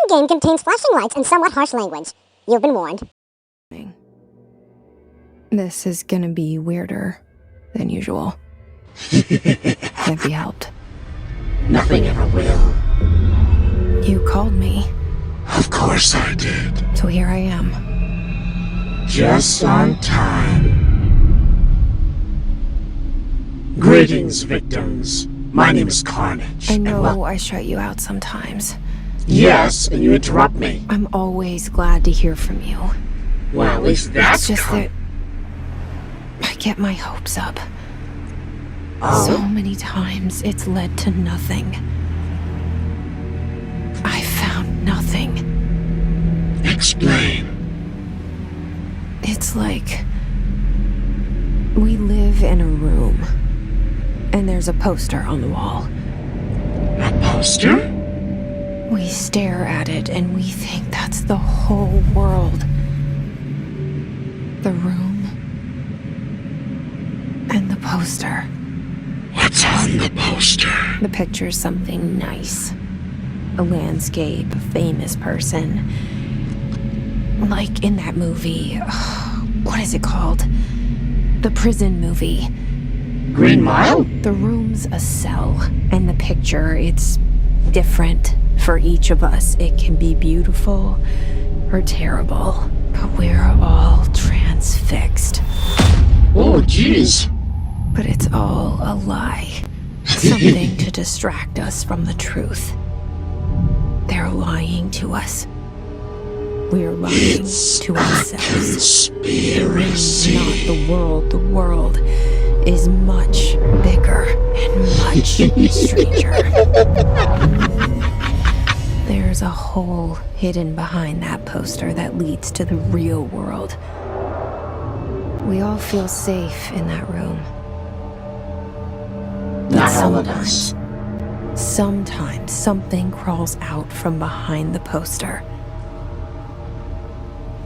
game contains flashing lights and somewhat harsh language. You've been warned. This is gonna be weirder than usual. Can't be helped. Nothing ever will. You called me, Of course I did. so here I am. Just on time. Greetings, victims. My name is Carnage. I and know I shut you out sometimes. Yes, and you interrupt me. I'm always glad to hear from you. Well, at least that's It's just that I get my hopes up. Oh? So many times it's led to nothing. I found nothing. Explain. It's like we live in a room, and there's a poster on the wall. A poster? We stare at it and we think that's the whole world. The room and the poster. What's on the poster? The picture's something nice. A landscape, a famous person. Like in that movie. What is it called? The prison movie. Green Mile? The room's a cell, and the picture, it's different for each of us. It can be beautiful or terrible, but we're all transfixed. Oh, jeez. But it's all a lie. Something to distract us from the truth. They're lying to us. We're lying to ourselves. Conspiracy. Not the world. The world is much bigger and much stranger. There's a hole hidden behind that poster that leads to the real world. We all feel safe in that room. Not all of us. Sometimes something crawls out from behind the poster.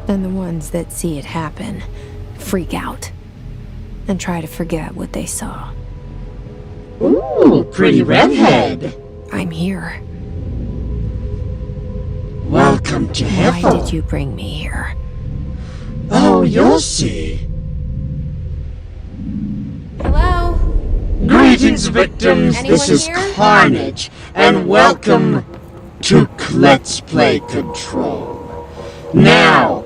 And the ones that see it happen freak out and try to forget what they saw. Ooh, pretty redhead. I'm here. Welcome to Why Heffel. did you bring me here? Oh, you'll see. Hello? Greetings, victims. Anyone This is here? Carnage, and welcome to Let's Play Control. Now,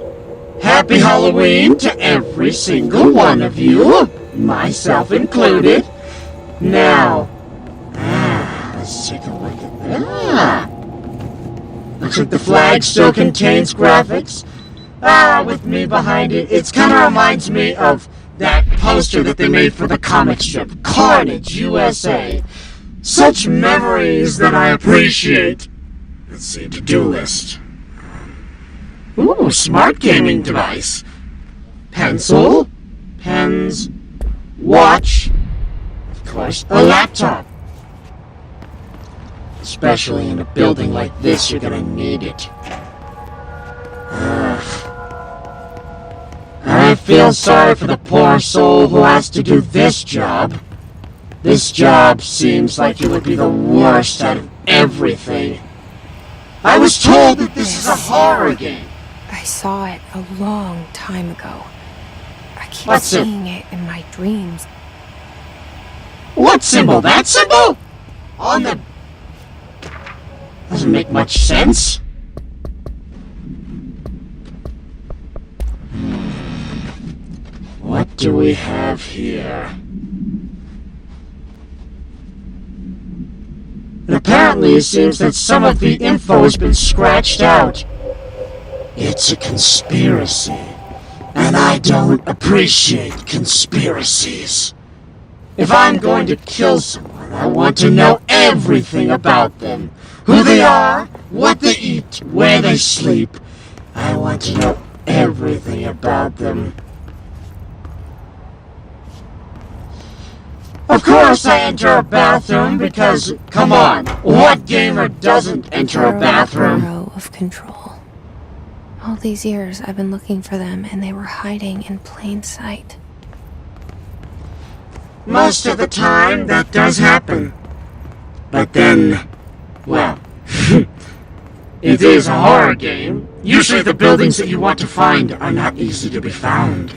happy Halloween to every single one of you, myself included. Now, let's take a look at that. Looks like the flag still contains graphics. With me behind it, it kind of reminds me of that poster that they made for the comic strip, Carnage USA. Such memories that I appreciate. Let's see, to-do list. Ooh, smart gaming device. Pencil, pens, watch, of course, a laptop. Especially in a building like this, you're gonna need it. I feel sorry for the poor soul who has to do this job. This job seems like it would be the worst out of everything. I was told that this is a horror game. I saw it a long time ago. I keep What's it? seeing it in my dreams. What symbol? That symbol? On the... Doesn't make much sense. What do we have here? And apparently it seems that some of the info has been scratched out. It's a conspiracy. And I don't appreciate conspiracies. If I'm going to kill someone, I want to know everything about them. Who they are, what they eat, where they sleep. I want to know everything about them. Of course I enter a bathroom because, come on, what gamer doesn't enter a bathroom? Bureau of Control. All these years I've been looking for them and they were hiding in plain sight. Most of the time, that does happen. But then, well, It is a horror game. Usually the buildings that you want to find are not easy to be found.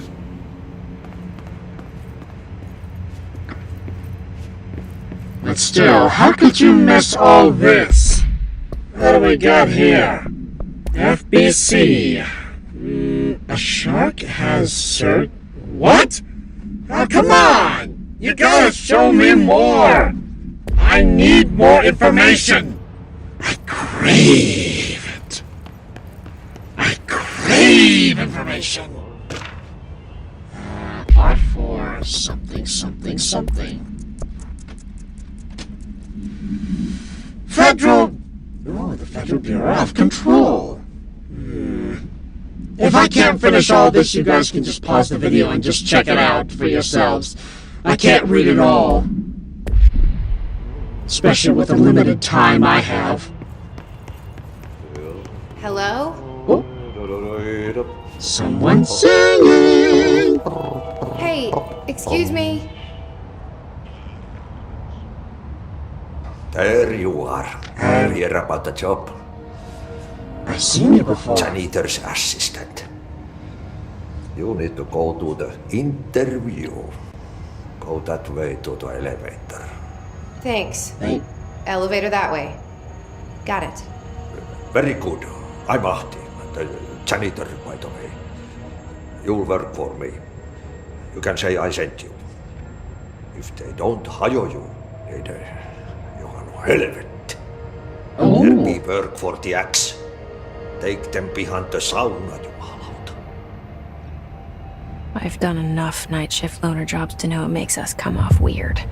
But still, how could you miss all this? What do we got here? FBC. A shark has What? Oh, come on! You gotta show me more! I need more information! I crave it. I crave information. R4 something something something. The Federal Bureau of Control. If I can't finish all this, you guys can just pause the video and just check it out for yourselves. I can't read it all. Especially with the limited time I have. Hello? Oh. Someone singing! Hey, excuse me. There you are. Hear about the job? I've seen you before. Janitor's assistant. You need to go to the interview. Go that way to the elevator. Thanks. Hey. Elevator that way. Got it. Very good. I'm Ahti, the janitor, by the way. You'll work for me. You can say I sent you. If they don't hire you, you are no helvet. There be work for the axe. Take them behind the sauna, jumalauta. I've done enough night shift loner jobs to know it makes us come off weird.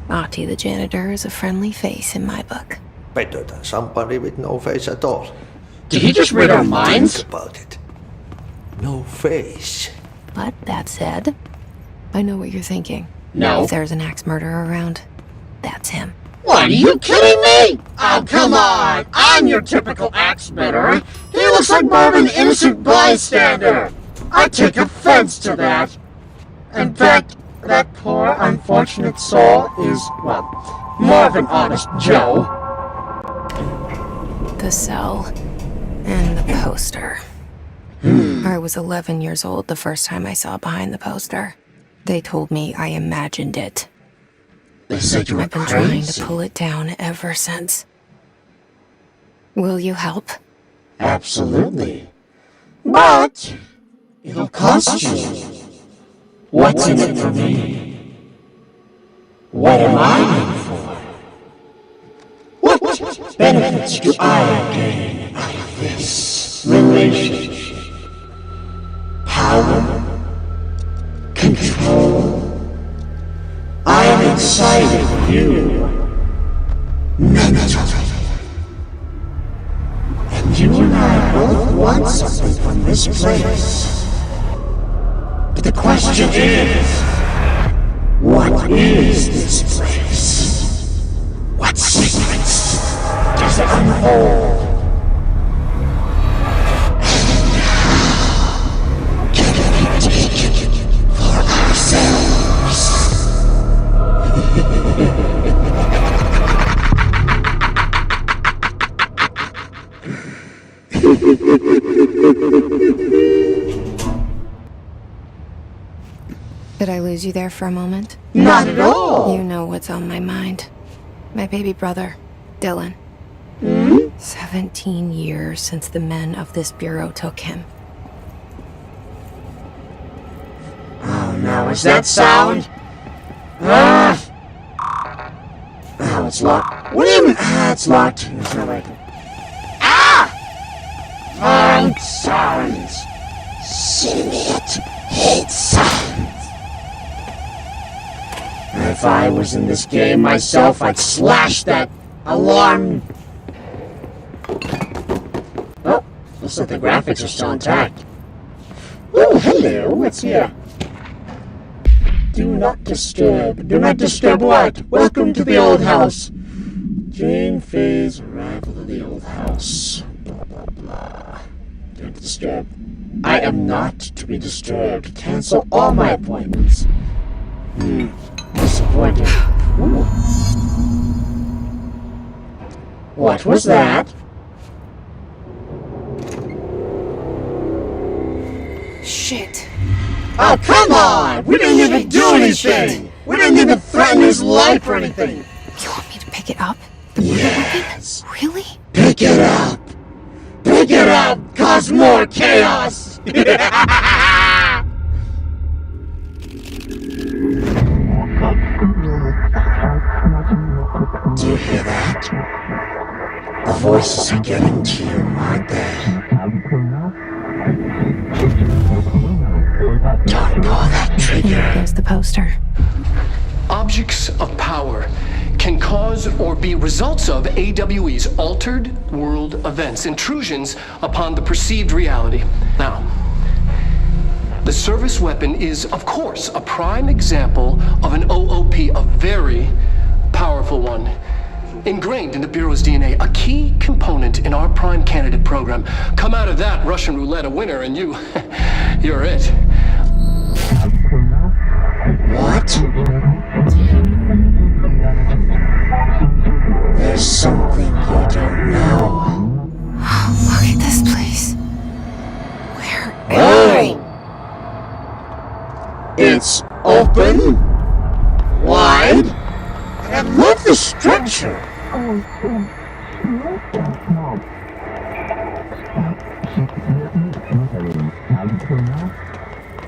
Ahti the janitor is a friendly face in my book. Better than somebody with no face at all. Did he just read our minds? Think about it. No face. But that said, I know what you're thinking. No. If there's an axe murderer around, that's him. What, are you kidding me? Oh, come on! I'm your typical axe murderer. He looks like more of an innocent bystander. I take offense to that. In fact, that poor, unfortunate soul is, well, more of an honest Joe. The cell and the poster. I was 11 years old the first time I saw behind the poster. They told me I imagined it. They said you were I've been trying crazy. to pull it down ever since. Will you help? Absolutely. But it'll cost you. What's in it for me? What am I in for? What benefits do I gain out of this relationship? Power? Control? I am inside of you. Mentally. And you and I both want something from this place. But the question is, what is this place? What secrets does it unfold? And how can we take it for ourselves? Did I lose you there for a moment? Not at all. You know what's on my mind. My baby brother, Dylan. 17 years since the men of this bureau took him. Oh no, is that sound? Oh, it's locked. What do you mean? It's locked. There's no way. Find sounds. Simulate hate sounds. If I was in this game myself, I'd slash that alarm. Oh, looks like the graphics are still intact. Oh, hello, what's here? Do not disturb. Do not disturb what? Welcome to the old house. Jane Faye's arrival at the old house. Blah, blah, blah. Don't disturb. I am not to be disturbed. Cancel all my appointments. Disappointing. Ooh. What was that? Oh, come on! We didn't even do anything! We didn't even threaten his life or anything! You want me to pick it up? Yes! Really? Pick it up! Pick it up! Cause more chaos! Do you hear that? The voices are getting to you, aren't they? Don't pull that And trigger. there goes the poster. Objects of power can cause or be results of AWE's altered world events, intrusions upon the perceived reality. Now, the service weapon is, of course, a prime example of an OOP, a very powerful one. Ingrained in the Bureau's DNA, a key component in our prime candidate program. Come out of that Russian roulette a winner and you're it. What? There's something you don't know. Look at this place. Where am Oh! It's open, wide, and I love the structure.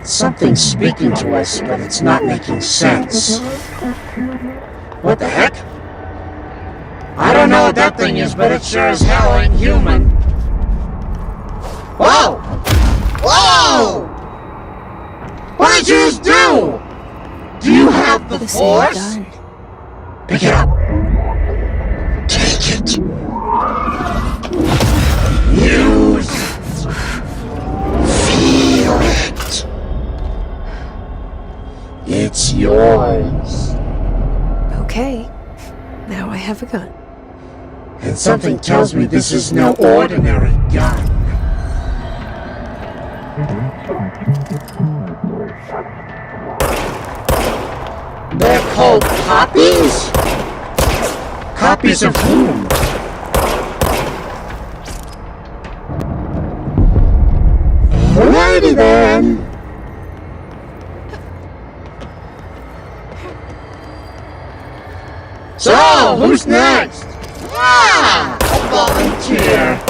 Something's speaking to us, but it's not making sense. What the heck? I don't know what that thing is, but it sure as hell ain't human. Whoa! Whoa! What did you just do? Do you have the the same force? gun? Pick it up. Take it. Use it. Feel it. It's yours. Okay. Now I have a gun. And something tells me this is no ordinary gun. They're called copies? Copies of whom? Alrighty then. So, who's next? Ah, a volunteer.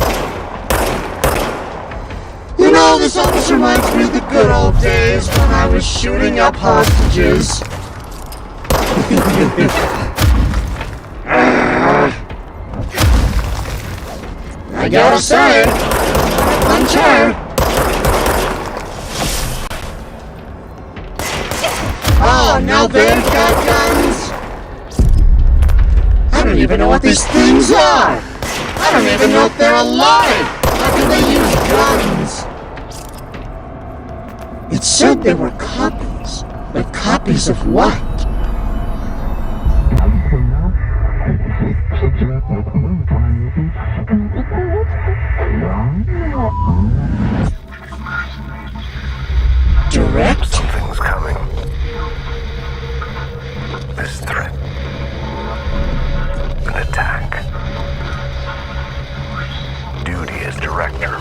You know, this almost reminds me of the good old days when I was shooting up hostages. I gotta say, punch her. Oh, now they've got guns. I don't even know what these things are. I don't even know if they're alive. How can they use guns? It said they were copies, but copies of what? Direct? Something's coming. This threat. An attack. Duty as director.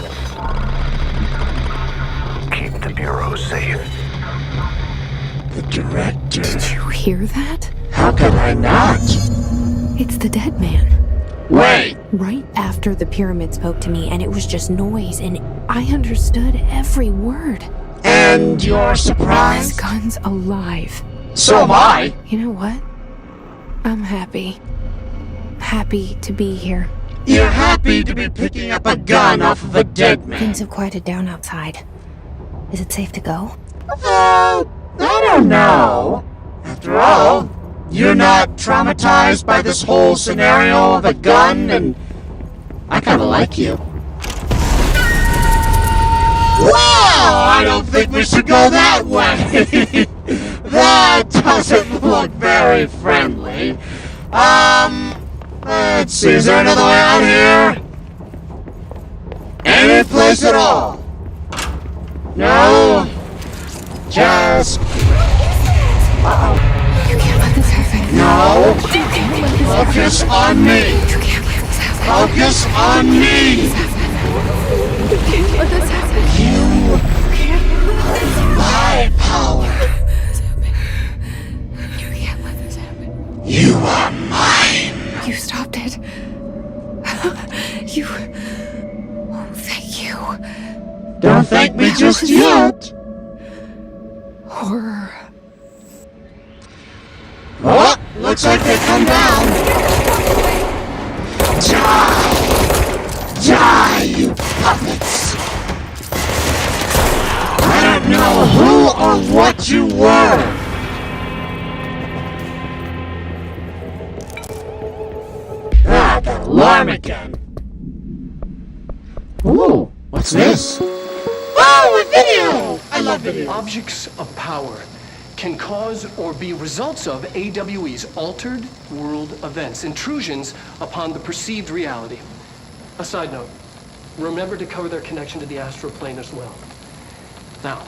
Keep the Bureau safe. The director. Did you hear that? How could I not? It's the dead man. Wait! Right after the pyramid spoke to me, and it was just noise, and I understood every word. And you're This surprised? gun's alive. So am I. You know what? I'm happy. Happy to be here. You're happy to be picking up a gun off of a dead man. Things have quieted down outside. Is it safe to go? I don't know. After all, you're not traumatized by this whole scenario of a gun, and I kinda like you. Wow! I don't think we should go that way! That doesn't look very friendly. Let's see, is there another way out here? Any place at all? No? Just... Uh-oh. You can't let this happen. No! You can't let this happen. Focus on me! You can't let this happen. Focus on me! You can't let this happen. You are my power. You can't let this happen. You are mine. You stopped it. You... Oh, thank you. Don't thank me just yet. Horror. Oh, looks like they come down. Die! Die, you puppets! I don't know who or what you were. Ah, that alarm again. Ooh, what's this? Oh, a video! I love videos. Objects of power can cause or be results of AWE's altered world events, intrusions upon the perceived reality. A side note, remember to cover their connection to the astral plane as well. Now,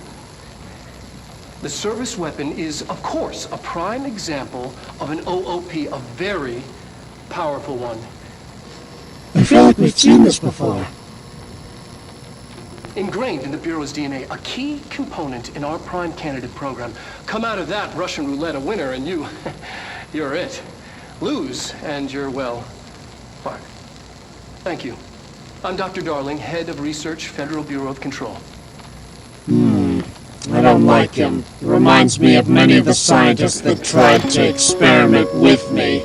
the service weapon is, of course, a prime example of an OOP, a very powerful one. I feel like we've seen this before. Ingrained in the Bureau's DNA, a key component in our prime candidate program. Come out of that Russian roulette a winner and you're it. Lose and you're, well, fired. Thank you. I'm Dr. Darling, Head of Research, Federal Bureau of Control. I don't like him. He reminds me of many of the scientists that tried to experiment with me.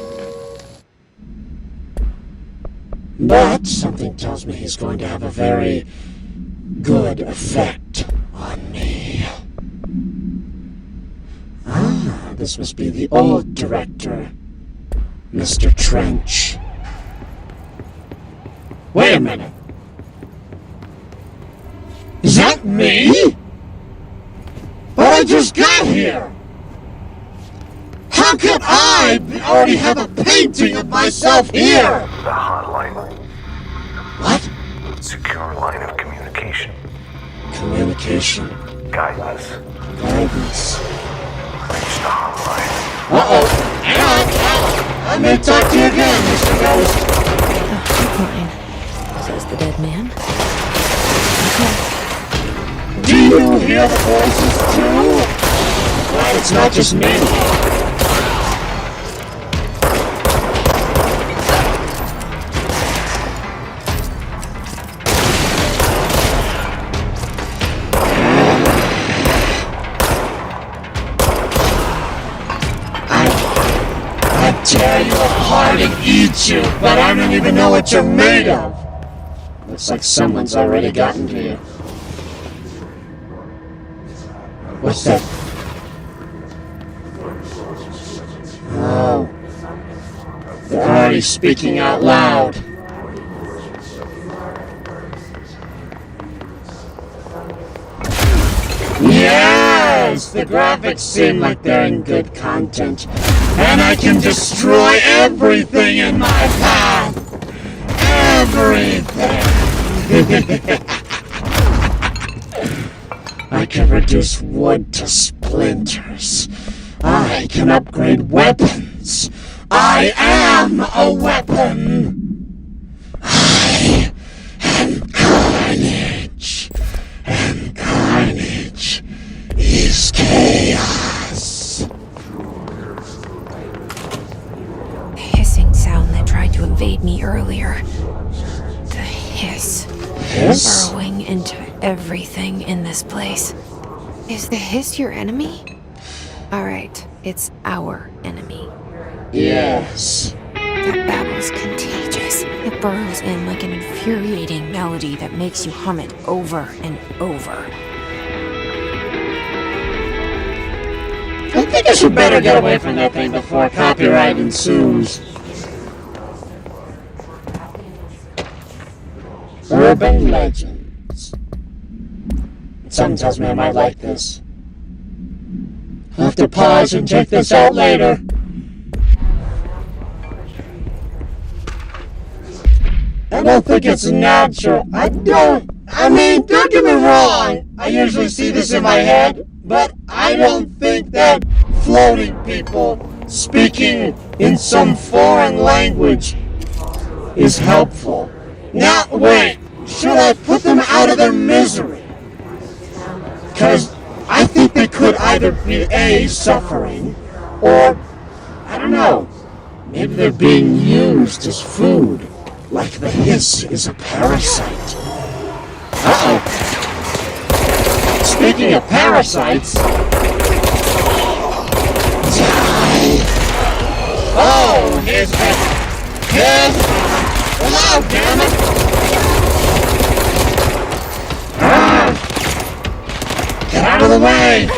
But something tells me he's going to have a very good effect on me. Ah, this must be the old director, Mr. Trench. Wait a minute. Is that me? But I just got here! How could I already have a painting of myself here? The hotline. What? Secure line of communication. Communication. Guidance. Guidance. Reach the hotline. Uh-oh. Hang on. I may talk to you again, Mr. Ghost. The hotline, says the dead man. Do you hear the voices too? Right, it's not just me. I tear you apart and eat you, but I don't even know what you're made of. Looks like someone's already gotten to you. What's that? Oh. They're already speaking out loud. Yes! The graphics seem like they're in good content. And I can destroy everything in my path! Everything! I can reduce wood to splinters. I can upgrade weapons. I am a weapon. I am Carnage. And Carnage is chaos. The hissing sound that tried to invade me earlier. The hiss. Hiss? Burrowing into everything in this place. Is the hiss your enemy? Alright, it's our enemy. Yes. That babble's contagious. It burrows in like an infuriating melody that makes you hum it over and over. I think I should better get away from that thing before copyright ensues. Urban legends. Something tells me I might like this. I'll have to pause and check this out later. I don't think it's natural. I mean, don't get me wrong. I usually see this in my head, but I don't think that floating people speaking in some foreign language is helpful. Now, wait. Should I put them out of their misery? Because I think they could either be A, suffering, or, I don't know, maybe they're being used as food, like the hiss is a parasite. Uh-oh. Speaking of parasites... Die! Oh, here's the... Hello, damn it! Get out of the way!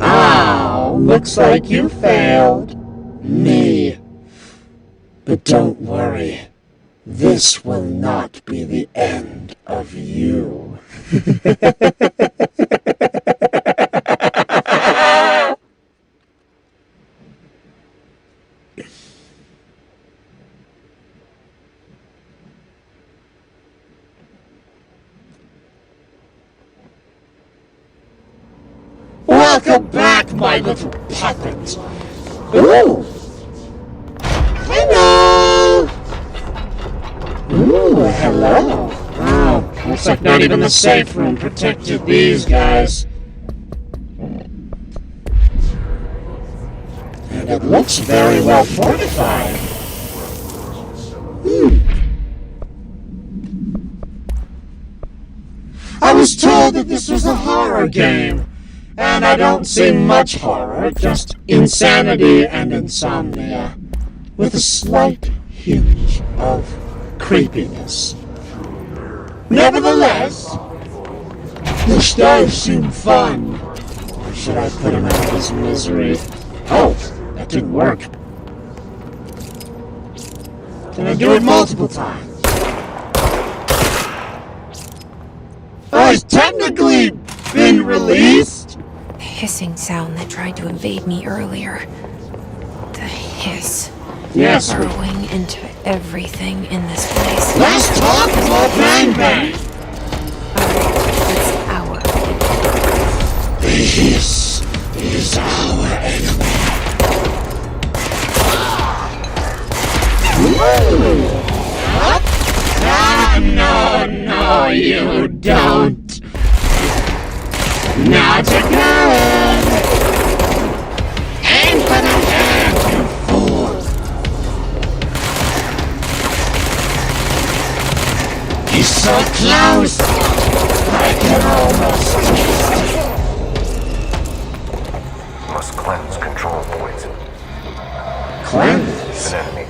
Oh, looks like you failed. Me. But don't worry. This will not be the end of you. Welcome back, my little puppet. Ooh. Hello. Ooh, hello. Oh, looks like not even the safe room protected these guys. And it looks very well fortified. I was told that this was a horror game. And I don't see much horror, just insanity and insomnia, with a slight hint of creepiness. Nevertheless, this does seem fun. Or should I put him out of his misery? Oh, that didn't work. Can I do it multiple times? Oh, he's technically been released? Hissing sound that tried to invade me earlier. The hiss. Yes. Burrowing into everything in this place. Last talk more bang bang. It's our. This is our enemy. Ah, no, you don't. Now to go! Aim for the head, you fool! He's so close! I can almost taste it! Must cleanse control points. Cleanse? An enemy.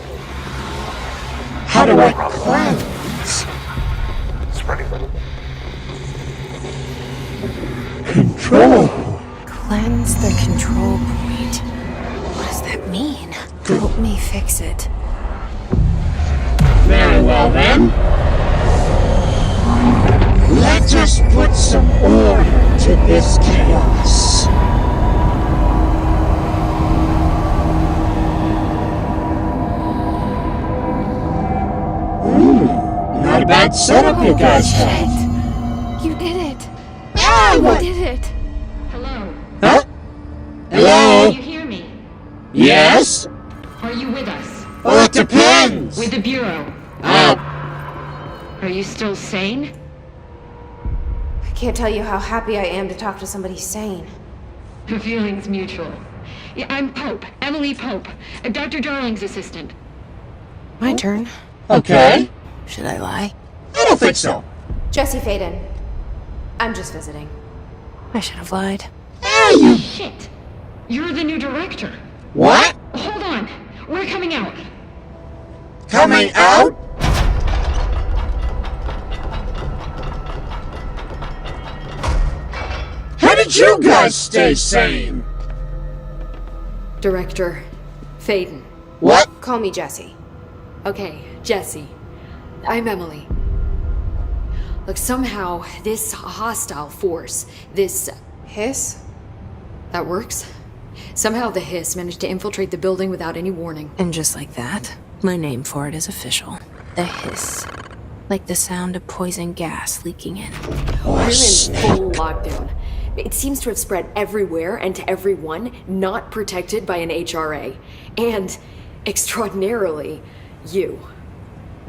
How do I cleanse? Spreading them. Control! Cleanse the control point. What does that mean? Help me fix it. Very well then. Let us put some order to this chaos. Not a bad setup you guys have. You did it! Ah, You what? did it! Hello? Huh? Can Hello? you hear me? Yes? Are you with us? Well, it depends. With the Bureau? Are you still sane? I can't tell you how happy I am to talk to somebody sane. The feeling's mutual. Yeah, I'm Pope. Emily Pope. Dr. Darling's assistant. My turn. Okay. Should I lie? I don't think so. Jesse Faden. I'm just visiting. I should have lied. Hey, you... Shit! You're the new director. What? Hold on. We're coming out. Coming out? How did you guys stay sane? Director Faden. What? Call me Jesse. Okay, Jesse. I'm Emily. Look, somehow this hostile force, this... Hiss? that works? Somehow the hiss managed to infiltrate the building without any warning. And just like that, my name for it is official. The hiss. Like the sound of poison gas leaking in. We're in full lockdown. It seems to have spread everywhere and to everyone not protected by an HRA. And, extraordinarily, you.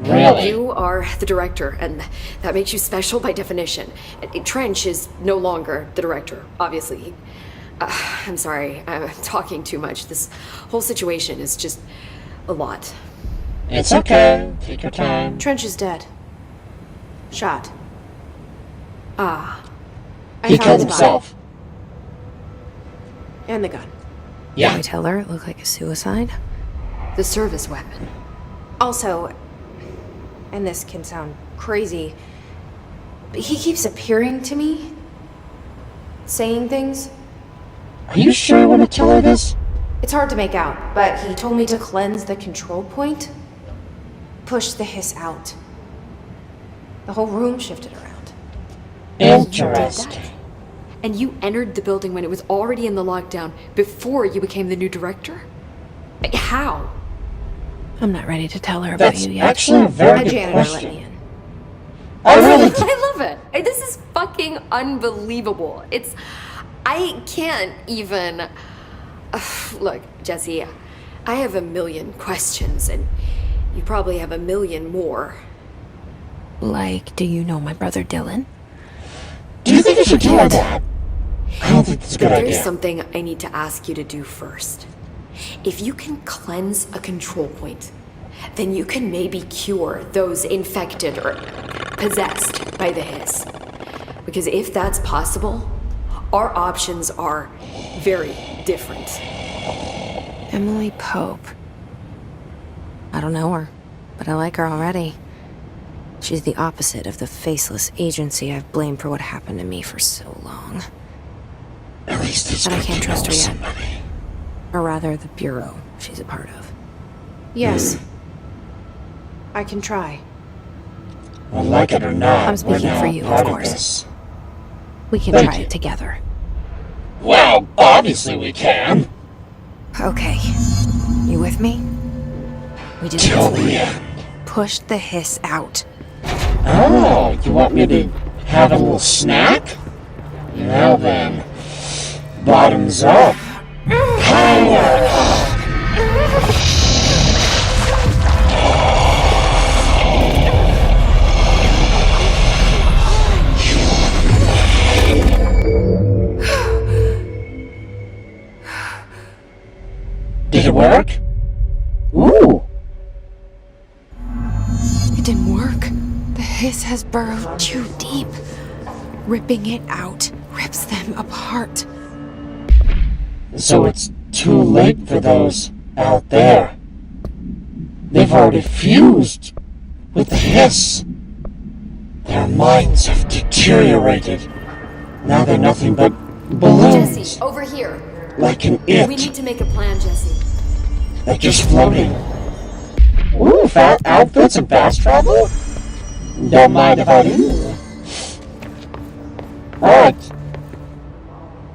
Really? You are the director, and that makes you special by definition. Trench is no longer the director, obviously. I'm sorry, I'm talking too much. This whole situation is just a lot. It's okay. Take your time. Trench is dead. Shot. I He found killed his body. himself. And the gun. Can Yeah. we tell her it looked like a suicide? The service weapon. Also, and this can sound crazy, but he keeps appearing to me, saying things. Are you sure you want to tell her this? It's hard to make out, but he told me to cleanse the control point, push the hiss out. The whole room shifted around. Interesting. And you entered the building when it was already in the lockdown before you became the new director? How? I'm not ready to tell her about That's you yet. actually a very A good janitor let question. me in. I really I love it. This is fucking unbelievable. I can't even. Look, Jesse, I have a million questions, and you probably have a million more. Like, do you know my brother Dylan? Do you think you should tell her that? I don't think that's a good There's idea. something I need to ask you to do first. If you can cleanse a control point, then you can maybe cure those infected or possessed by the hiss. Because if that's possible, our options are very different. Emily Pope. I don't know her, but I like her already. She's the opposite of the faceless agency I've blamed for what happened to me for so long. At least it's But I good can't to trust know her yet. somebody. Or rather, the bureau she's a part of. Yes. I can try. Well, like it or not, I'm speaking we're now for you, of part course. this. We can Thank try you. it together. Well, obviously we can. Okay. You with me? We just Till the end. push the hiss out. Oh, you want me to have a little snack? Well then, bottoms up. Power up. Did it work? Ooh. It didn't work. The hiss has burrowed too deep. Ripping it out rips them apart. So it's too late for those out there. They've already fused with the hiss. Their minds have deteriorated. Now they're nothing but balloons. Jesse, over here. Like an We it. need to make a plan, Jesse. They're just floating. Ooh, fat outfits and fast travel? Don't mind if I do. Alright.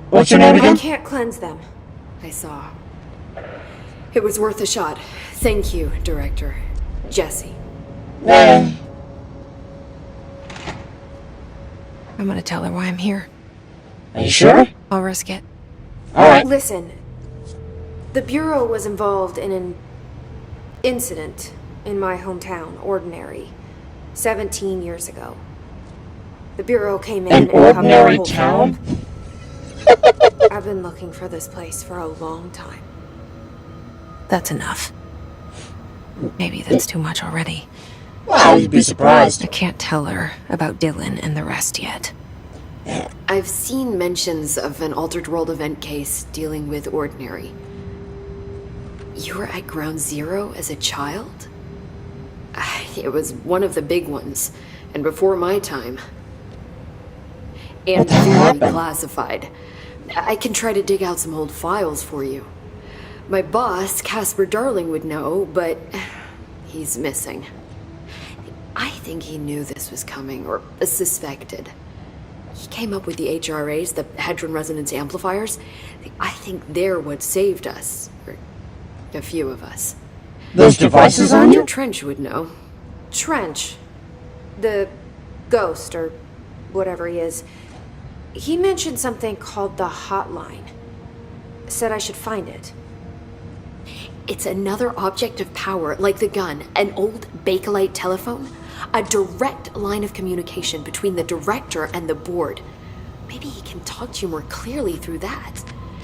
What's your name I again? can't cleanse them. I saw. It was worth a shot. Thank you, Director. Jesse. Eh. I'm gonna tell her why I'm here. Are you sure? I'll risk it. Alright. Listen, the Bureau was involved in an incident in my hometown, Ordinary, 17 years ago. The Bureau came in An and covered the ordinary whole town? town. I've been looking for this place for a long time. That's enough. Maybe that's too much already. Wow, you'd be surprised. I can't tell her about Dylan and the rest yet. I've seen mentions of an Altered World event case dealing with Ordinary. You were at Ground Zero as a child? It was one of the big ones, and before my time. And What the hell very happened? classified. I can try to dig out some old files for you. My boss, Casper Darling, would know, but he's missing. I think he knew this was coming, or suspected. He came up with the HRAs, the Hadron Resonance Amplifiers. I think they're what saved us. Or a few of us. Those devices on Dr. you? Trench would know. Trench, the ghost, or whatever he is, he mentioned something called the hotline. Said I should find it. It's another object of power, like the gun, an old Bakelite telephone. A direct line of communication between the director and the board. Maybe he can talk to you more clearly through that.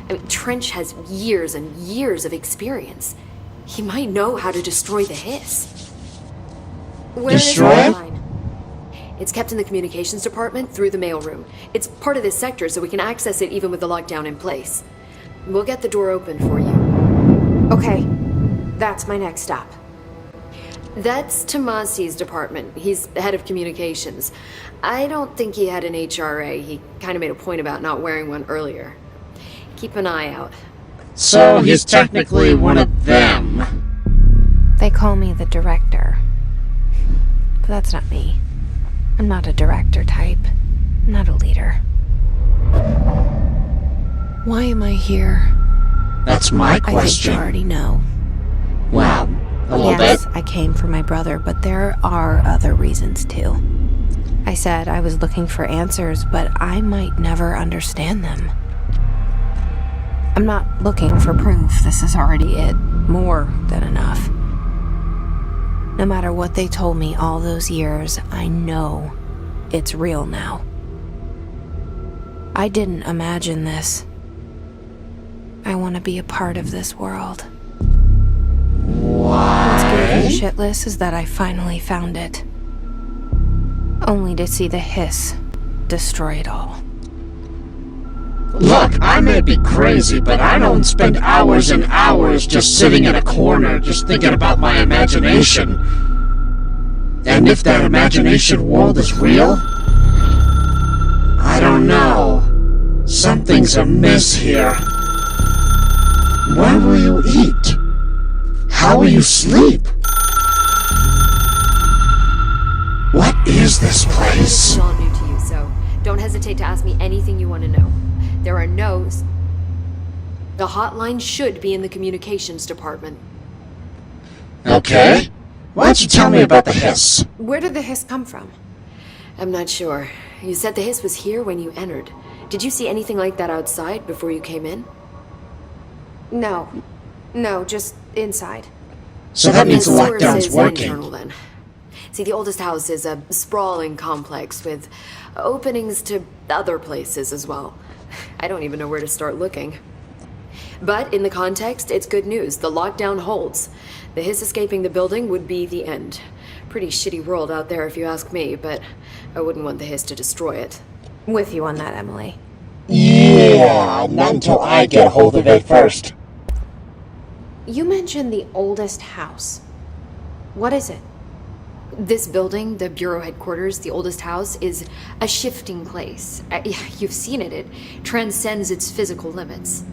I mean, Trench has years and years of experience. He might know how to destroy the hiss. Where is the line? It's kept in the communications department through the mailroom. It's part of this sector, so we can access it even with the lockdown in place. We'll get the door open for you. Okay, that's my next stop. That's Tomasi's department. He's head of communications. I don't think he had an HRA. He kind of made a point about not wearing one earlier. Keep an eye out. So he's technically one of them. They call me the director. But that's not me. I'm not a director type. I'm not a leader. Why am I here? That's my I think question. you already know. Well, a little Yes, bit. I came for my brother, but there are other reasons too. I said I was looking for answers, but I might never understand them. I'm not looking for proof. This is already it. More than enough. No matter what they told me all those years, I know it's real now. I didn't imagine this. I want to be a part of this world. What's good and shitless is that I finally found it. Only to see the hiss destroy it all. Look, I may be crazy, but I don't spend hours and hours just sitting in a corner, just thinking about my imagination. And if that imagination world is real, I don't know. Something's amiss here. Where will you eat? How will you sleep? What is this place? This is all new to you, so don't hesitate to ask me anything you want to know. There are no's. The hotline should be in the communications department. Okay. Why don't you tell me about the hiss? Where did the hiss come from? I'm not sure. You said the hiss was here when you entered. Did you see anything like that outside before you came in? No. No, just inside. So that means the The source lockdown's is working. internal, then. See, the oldest house is a sprawling complex with openings to other places as well. I don't even know where to start looking. But in the context, it's good news. The lockdown holds. The hiss escaping the building would be the end. Pretty shitty world out there if you ask me, but I wouldn't want the hiss to destroy it. With you on that, Emily. Yeah, not until I get hold of it first. You mentioned the oldest house. What is it? This building, the Bureau headquarters, the oldest house, is a shifting place. You've seen it. It transcends its physical limits.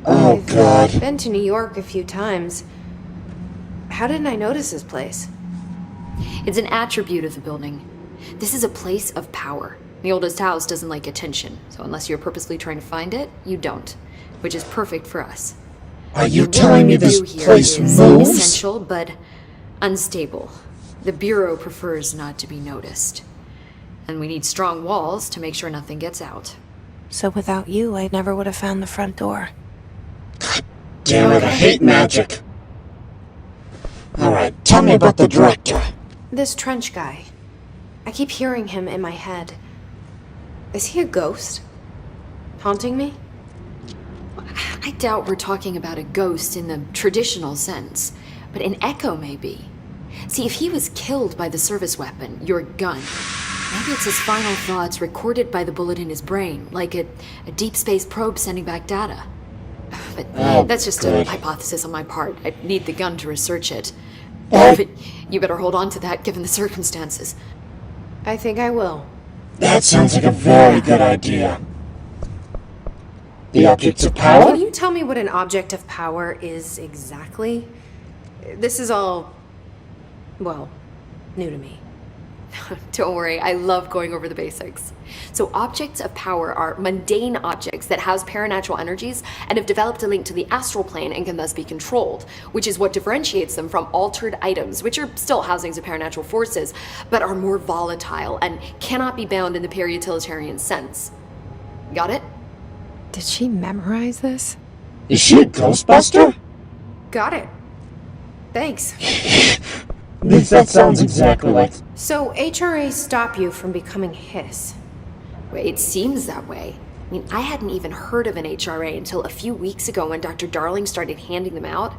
Oh, I've God. been to New York a few times. How didn't I notice this place? It's an attribute of the building. This is a place of power. The oldest house doesn't like attention, so unless you're purposely trying to find it, you don't, which is perfect for us. Are you What telling me we this do here place is moves? essential, but unstable. The Bureau prefers not to be noticed. And we need strong walls to make sure nothing gets out. So without you, I never would have found the front door. Damn it, I hate magic. Alright, tell me about the director. This Trench guy. I keep hearing him in my head. Is he a ghost? Haunting me? I doubt we're talking about a ghost in the traditional sense, but an echo maybe. See, if he was killed by the service weapon, your gun, maybe it's his final thoughts recorded by the bullet in his brain, like a deep space probe sending back data. But that's just a hypothesis on my part. I need the gun to research it. But you better hold on to that given the circumstances. I think I will. That sounds like a very good idea. The objects of power? Can you tell me what an object of power is exactly? This is all, well, new to me. Don't worry, I love going over the basics. So objects of power are mundane objects that house paranatural energies and have developed a link to the astral plane and can thus be controlled, which is what differentiates them from altered items, which are still housings of paranatural forces, but are more volatile and cannot be bound in the peri-utilitarian sense. Got it? Did she memorize this? Is she a Ghostbuster? Got it. Thanks. At least that sounds exactly like... So, HRA stop you from becoming Hiss? Well, it seems that way. I mean, I hadn't even heard of an HRA until a few weeks ago when Dr. Darling started handing them out.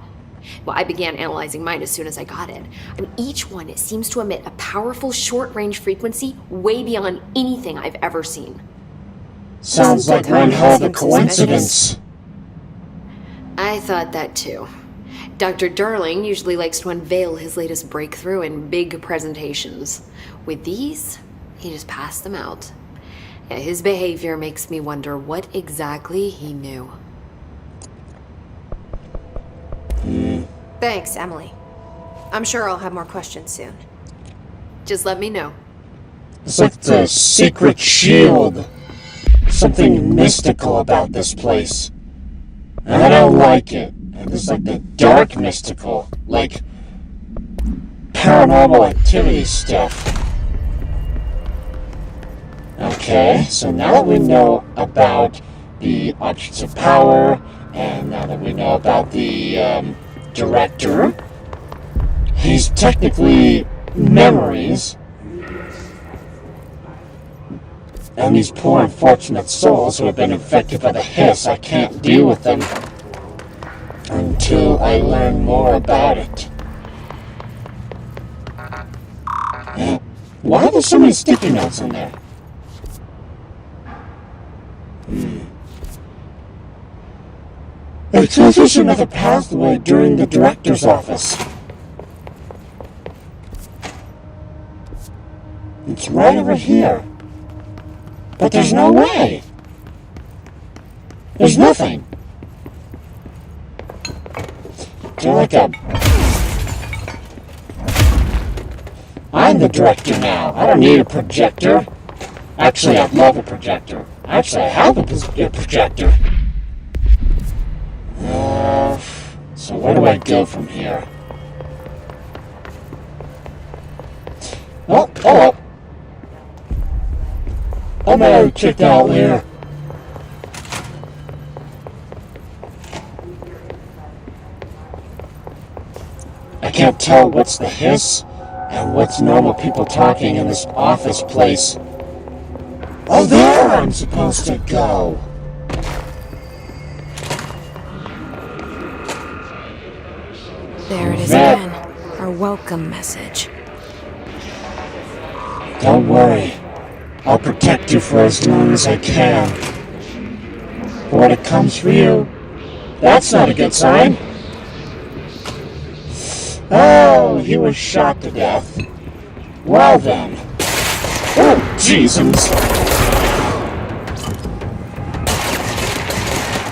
Well, I began analyzing mine as soon as I got it. I mean, each one it seems to emit a powerful short-range frequency way beyond anything I've ever seen. Sounds like one hell of a coincidence. I thought that too. Dr. Darling usually likes to unveil his latest breakthrough in big presentations. With these, he just passed them out. Yeah, his behavior makes me wonder what exactly he knew. Thanks, Emily. I'm sure I'll have more questions soon. Just let me know. It's like the secret shield. Something mystical about this place. And I don't like it. And there's like the dark mystical, like paranormal activity stuff. Okay, so now that we know about the objects of power, and now that we know about the director, he's technically memories. And these poor unfortunate souls who have been infected by the hiss, I can't deal with them until I learn more about it. Why are there so many sticky notes in there? They told us another pathway during the director's office. It's right over here. But there's no way. There's nothing. They're like a... I'm the director now. I don't need a projector. Actually, I'd love a projector. Actually, I have a projector. So where do I go from here? Oh, hello. I'm gonna check that out later. I can't tell what's the hiss and what's normal people talking in this office place. Oh, there I'm supposed to go. There it is again. Our welcome message. Don't worry. I'll protect you for as long as I can. But when it comes for you, that's not a good sign. Oh, he was shot to death. Well then. Oh, Jesus.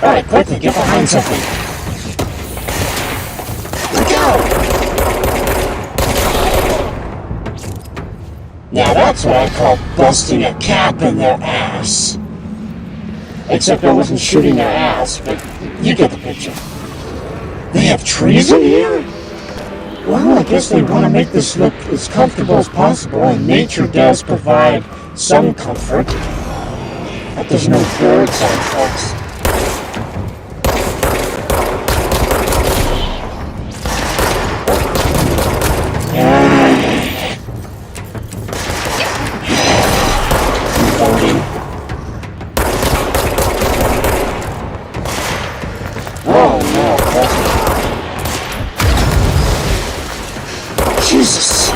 Alright, quickly, get behind something. Let go! Now that's what I call busting a cap in their ass. Except I wasn't shooting their ass, but you get the picture. They have treason here? Well, I guess they want to make this look as comfortable as possible, and nature does provide some comfort. But there's no birds on, folks. Jesus!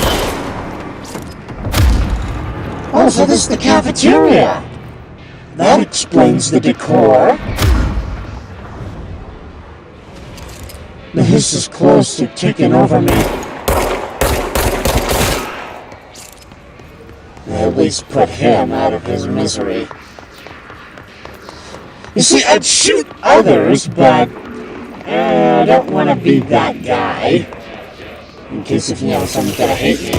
Oh, so this is the cafeteria! That explains the decor. The hiss is close to taking over me. At least put him out of his misery. You see, I'd shoot others, but I don't want to be that guy. In case if someone's gonna hate me.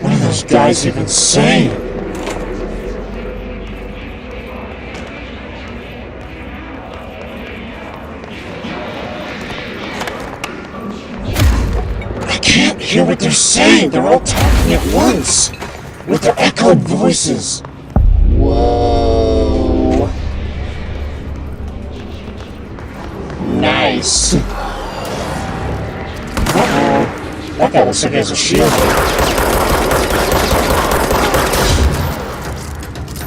What are those guys even saying? I can't hear what they're saying. They're all talking at once with their echoed voices. Whoa. Nice. Uh-oh. That guy looks like he has a shield.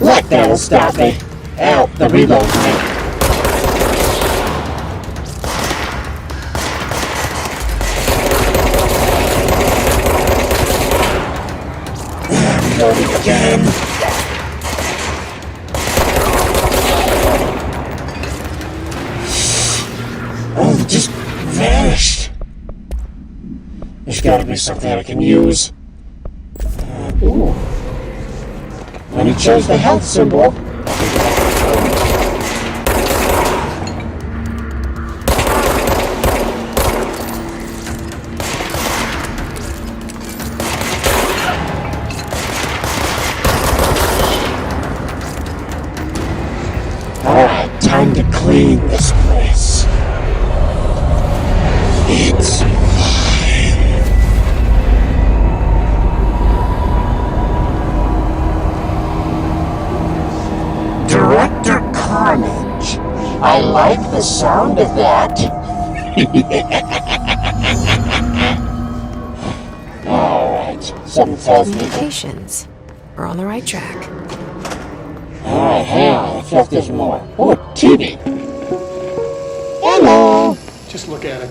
What? That'll stop me. Help, the reload me. Reloading again. Oh, it just vanished. There's gotta be something I can use. Ooh. When he chose the health symbol. Alright, time to clean this place. It's Director Carnage. I like the sound of that. Alright, something tells me that... Communications. We're on the right track. Alright, hang on, I feel there's more. Oh, TV! Hello! Just look at it.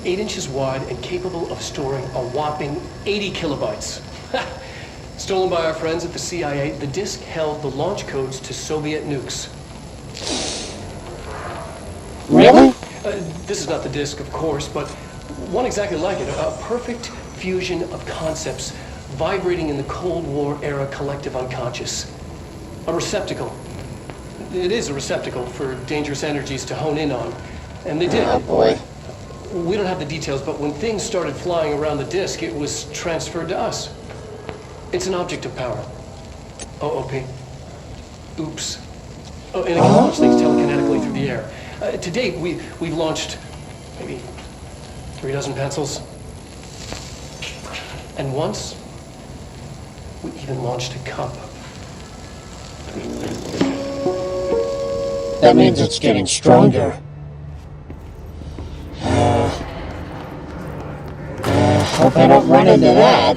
8 inches wide and capable of storing a whopping 80 kilobytes. Stolen by our friends at the CIA, the disk held the launch codes to Soviet nukes. Really? This is not the disk, of course, but one exactly like it. A perfect fusion of concepts vibrating in the Cold War era collective unconscious. A receptacle. It is a receptacle for dangerous energies to hone in on. And they did. Oh boy. We don't have the details, but when things started flying around the disk, it was transferred to us. It's an object of power. OOP. Oops. Oh, and it can launch things telekinetically through the air. To date, we've launched maybe 3 dozen pencils. And once, we even launched a cup. That means it's getting stronger. Hope I don't run into that.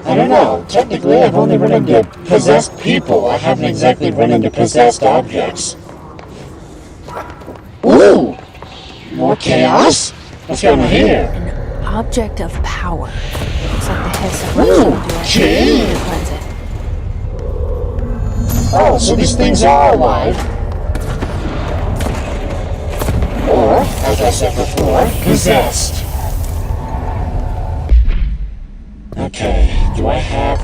I don't know. Technically, I've only run into possessed people. I haven't exactly run into possessed objects. Ooh! More chaos? What's going on here? An object of power. Looks like the hiss of Okay. to cleanse it. Oh, so these things are alive. Or, as I said before, possessed. Okay, do I have...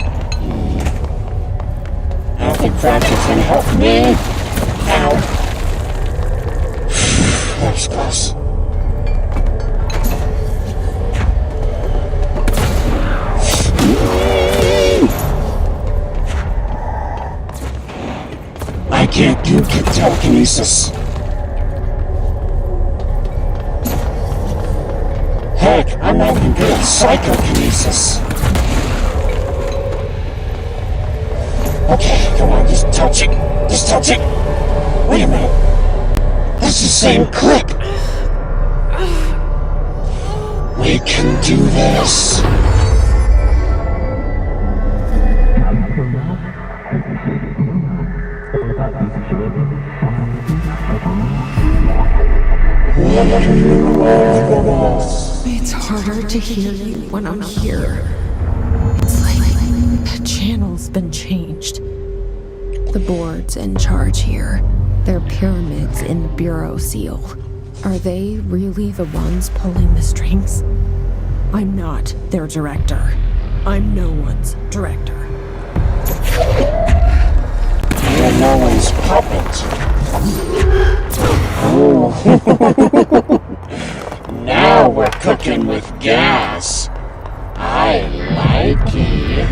I don't think Cratchit's gonna help me. Ow. That was close. I can't do telekinesis. Heck, I'm not even good at psychokinesis. Okay, come on, just touch it. Just touch it. Wait a minute. That's the same clip. We can do this. It's harder to hear you when I'm here. It's like the channel's been changed. The board's in charge here. They're pyramids in the Bureau seal. Are they really the ones pulling the strings? I'm not their director. I'm no one's director. You're no one's puppet. Oh. Now we're cooking with gas. I like it.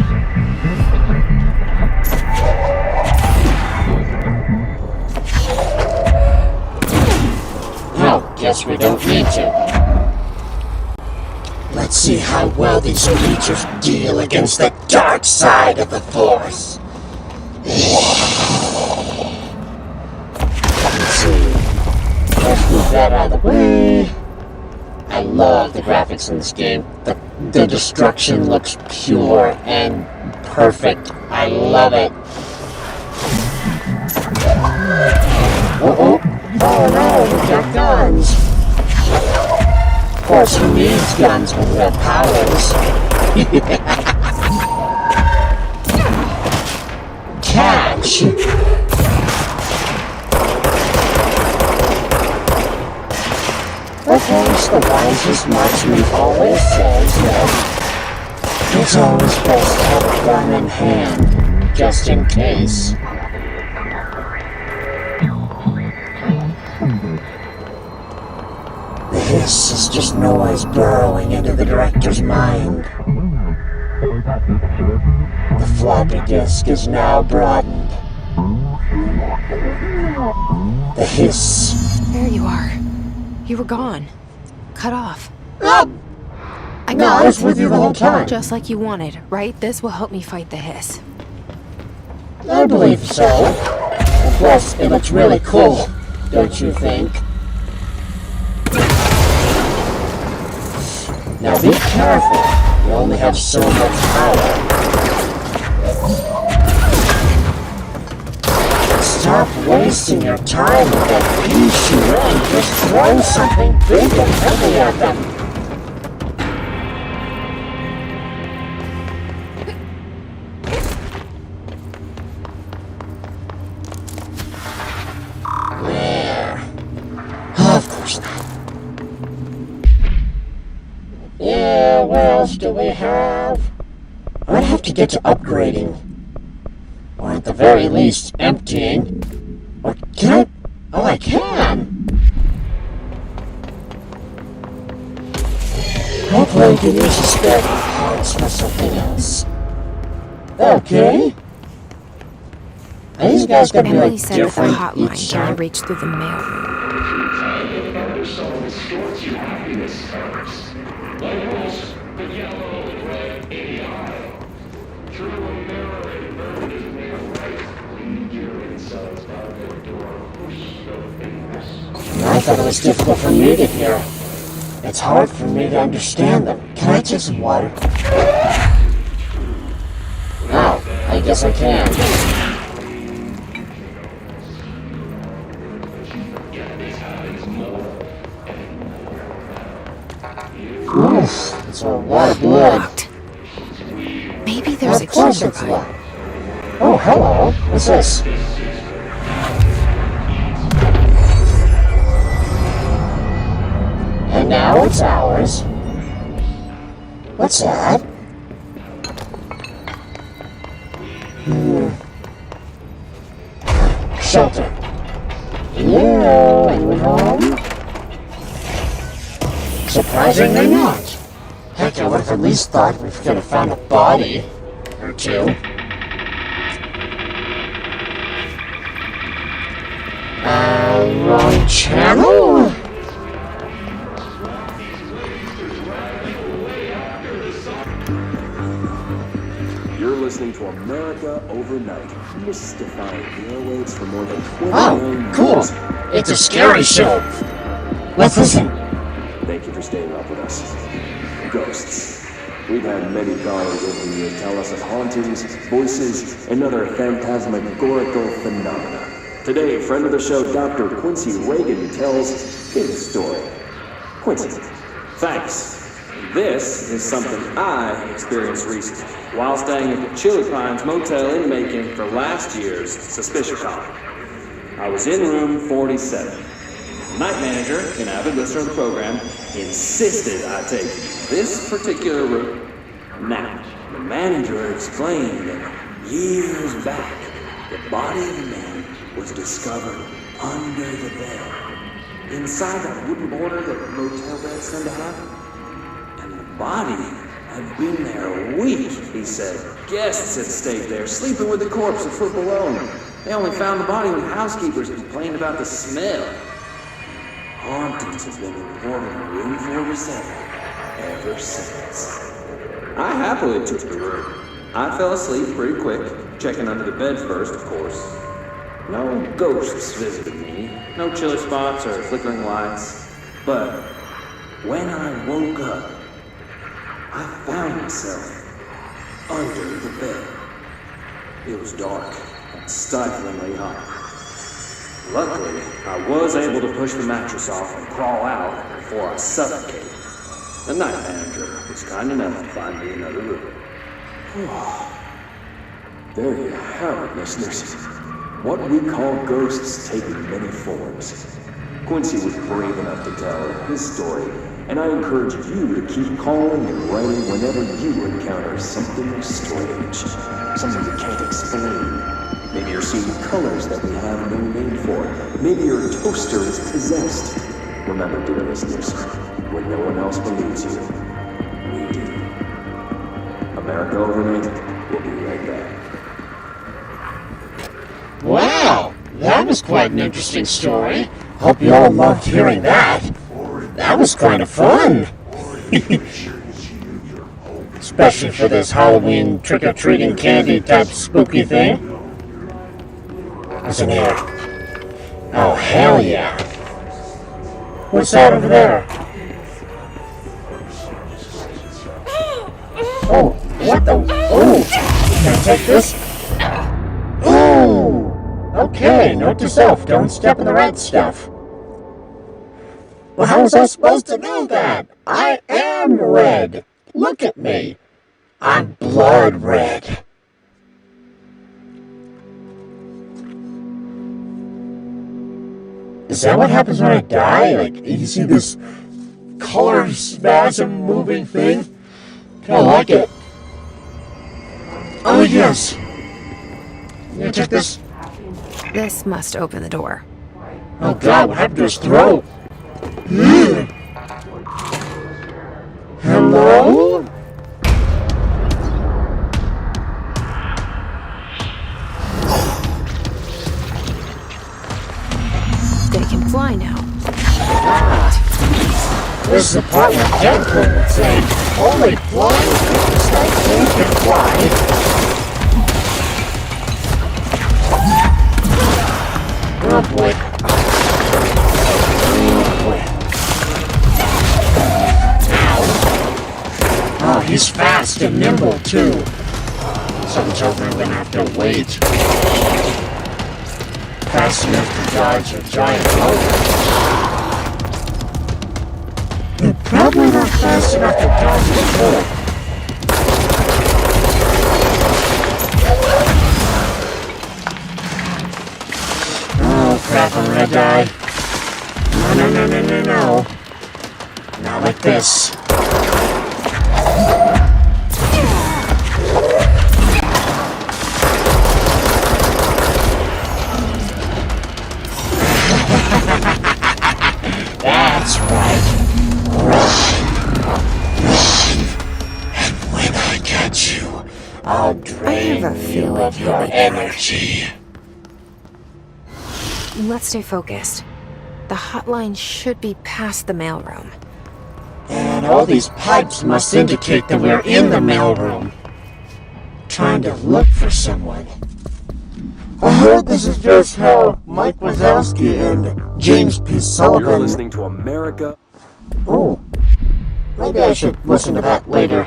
Well, guess we don't need to. Let's see how well these creatures deal against the dark side of the Force. Let's see. Let's move that out of the way. I love the graphics in this game. The destruction looks pure and perfect. I love it. Oh no, we've got guns. Of course, who needs guns when we have powers? Catch! Of course, the wisest marksman always says that it's always best to have a gun in hand, just in case. The hiss is just noise burrowing into the director's mind. The floppy disk is now broadened. The hiss. There you are. You were gone. Cut off. I was with you the whole time. Just like you wanted, right? This will help me fight the hiss. I believe so. And plus, it looks really cool, don't you think? Now be careful. You only have so much power. Stop wasting your time with that pea shooter and just throw something big and heavy at them. Of course not. Yeah, what else do we have? I'd have to get to upgrading. Or at the very least, emptying. Or can I? Oh, I can! Hopefully I can use the spare parts for something else. Okay. Are these guys gonna be Emily like said that the different hotline each can I time? reach through the mail. I thought it was difficult for me to hear. It's hard for me to understand them. Can I take some water? Oh, I guess I can. Oof, it's a lot of blood. Maybe there's a Of course key it's nearby. locked. Oh, hello. What's this? And now it's ours. What's that? Shelter. Hello, anyone home? Surprisingly not. Heck, I would have at least thought we could have found a body or two. Wrong channel? You're listening to America Overnight, mystifying the airwaves for more than 29 cool. years. It's a scary show. Let's listen. Thank you for staying up with us. Ghosts. We've had many callers over the years tell us of hauntings, voices, and other phantasmagorical phenomena. Today, friend of the show, Dr. Quincy Reagan, tells his story. Quincy, thanks. This is something I experienced recently while staying at the Chili Pines Motel in Macon for last year's Suspicious Con. I was in room 47. The night manager, an avid listener of the program, insisted I take this particular room. Now, the manager explained that years back, the body of a man was discovered under the bed, inside that wooden border that motel beds tend to have. And the body had been there a week, he said. Guests had stayed there, sleeping with the corpse a foot below them. They only found the body when housekeepers complained about the smell. Hauntings have been reported in room 47 ever since. I happily took the room. I fell asleep pretty quick, checking under the bed first, of course. No ghosts visited me, no chilly spots or flickering lights. But when I woke up, I found myself under the bed. It was dark and stiflingly hot. Luckily, I was able to push the mattress off and crawl out before I suffocated. The night manager was kind enough to find me another room. There you have it, listeners. What we call ghosts take many forms. Quincy was brave enough to tell his story, and I encourage you to keep calling and writing whenever you encounter something strange, something you can't explain. Maybe you're seeing colors that we have no name for. Maybe your toaster is possessed. Remember, dear listeners, when no one else believes you, we do. America Overnight, we'll be right back. Wow, that was quite an interesting story. Hope you all loved hearing that. That was kind of fun. Especially for this Halloween trick-or-treating candy type spooky thing. What's in here? Oh, hell yeah. What's that over there? Oh, what the? Oh, can I take this? Oh, okay, note to self, don't step in the red stuff. Well, how was I supposed to know that? I am red. Look at me. I'm blood red. Is that what happens when I die? Like, you see this color spasm moving thing? Kinda like it. Oh, yes. I'm gonna take this. This must open the door. Oh God, what happened to his throat? Hello? They can fly now. This is the part where Deadpool would say, only flying things like you can fly. Oh boy. Oh boy. Ow. Oh, he's fast and nimble too. Something tells me I'm gonna have to wait. Fast enough to dodge a giant ogre. You're probably not fast enough to dodge a bullet. Oh crap, I'm gonna die. No. Not like this. That's right. Run. And when I catch you, I'll drain you of your energy. Let's stay focused. The hotline should be past the mailroom. And all these pipes must indicate that we're in the mailroom. Trying to look for someone. I heard this is just how Mike Wazowski and James P. Sullivan... You're listening to America. Oh, maybe I should listen to that later.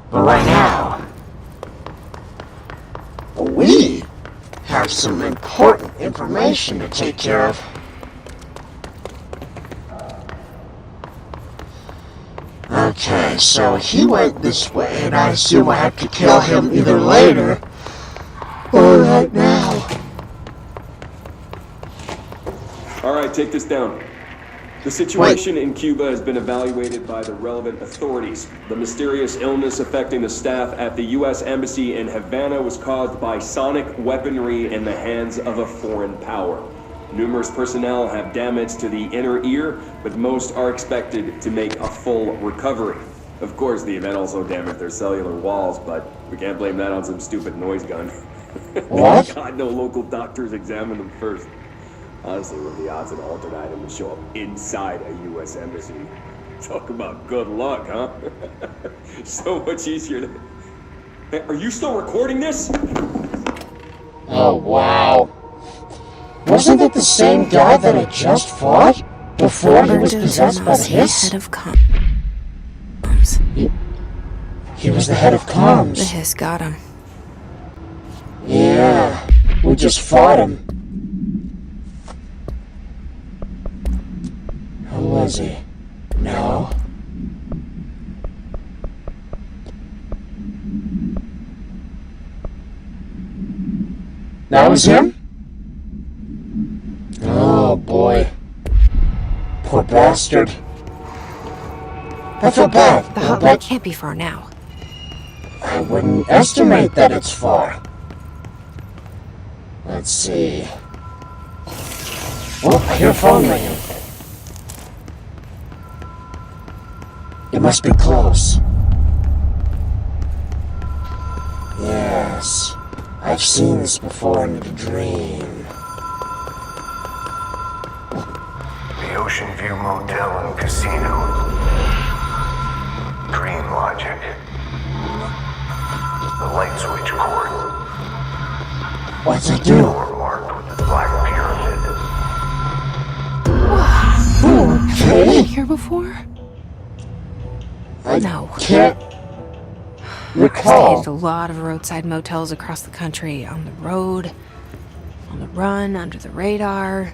But right now, we have some important information to take care of. Okay, so he went this way, and I assume I have to kill him either later or right now. Alright, take this down. The situation in Cuba has been evaluated by the relevant authorities. The mysterious illness affecting the staff at the U.S. Embassy in Havana was caused by sonic weaponry in the hands of a foreign power. Numerous personnel have damage to the inner ear, but most are expected to make a full recovery. Of course, the event also damaged their cellular walls, but we can't blame that on some stupid noise gun. What? God, no local doctors examined them first. Honestly, what are the odds an altered item would show up inside a U.S. embassy? Talk about good luck, huh? So much easier to... Hey, are you still recording this? Oh, wow. Wasn't it the same guy that I just fought? Before he was possessed by the Hiss? Head of comms. He was the head of comms. The Hiss got him. Yeah, we just fought him. Who was he? No. That was him? Oh boy. Poor bastard. I feel bad. The hotline can't be far now. I wouldn't estimate that it's far. Let's see. Oh, I hear a phone ringing. It must be close. Yes, I've seen this before in a dream. The Ocean View Motel and Casino. Dream logic. The light switch cord. What's it do? Door marked with the Black Pyramid. Have we been here before? No. Can't I've recall. stayed at a lot of roadside motels across the country, on the road, on the run, under the radar.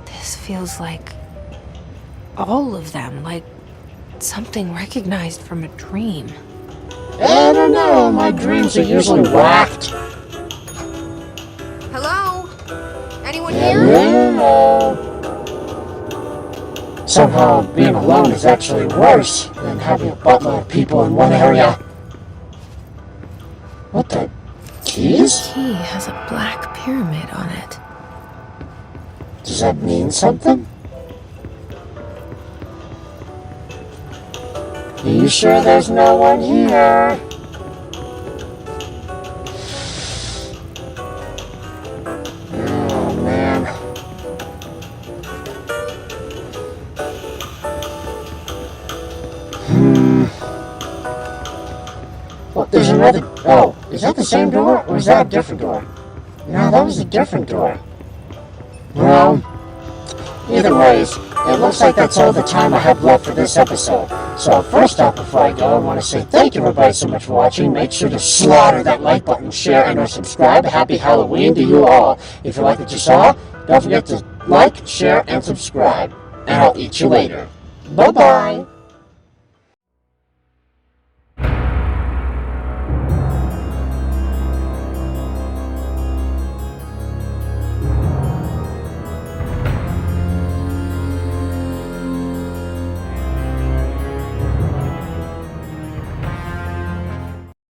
This feels like all of them, like something recognized from a dream. I don't know, my dreams are usually whacked. Hello? Anyone here? Hello. Somehow being alone is actually worse than having a buttload of people in one area. What the? Keys? The key has a black pyramid on it. Does that mean something? Are you sure there's no one here? Oh, man. Well, there's another... Oh, is that the same door, or is that a different door? No, that was a different door. Well, either ways, it looks like that's all the time I have left for this episode. So first off, before I go, I want to say thank you everybody so much for watching. Make sure to slaughter that like button, share, and or subscribe. Happy Halloween to you all. If you like what you saw, don't forget to like, share, and subscribe. And I'll eat you later. Bye-bye.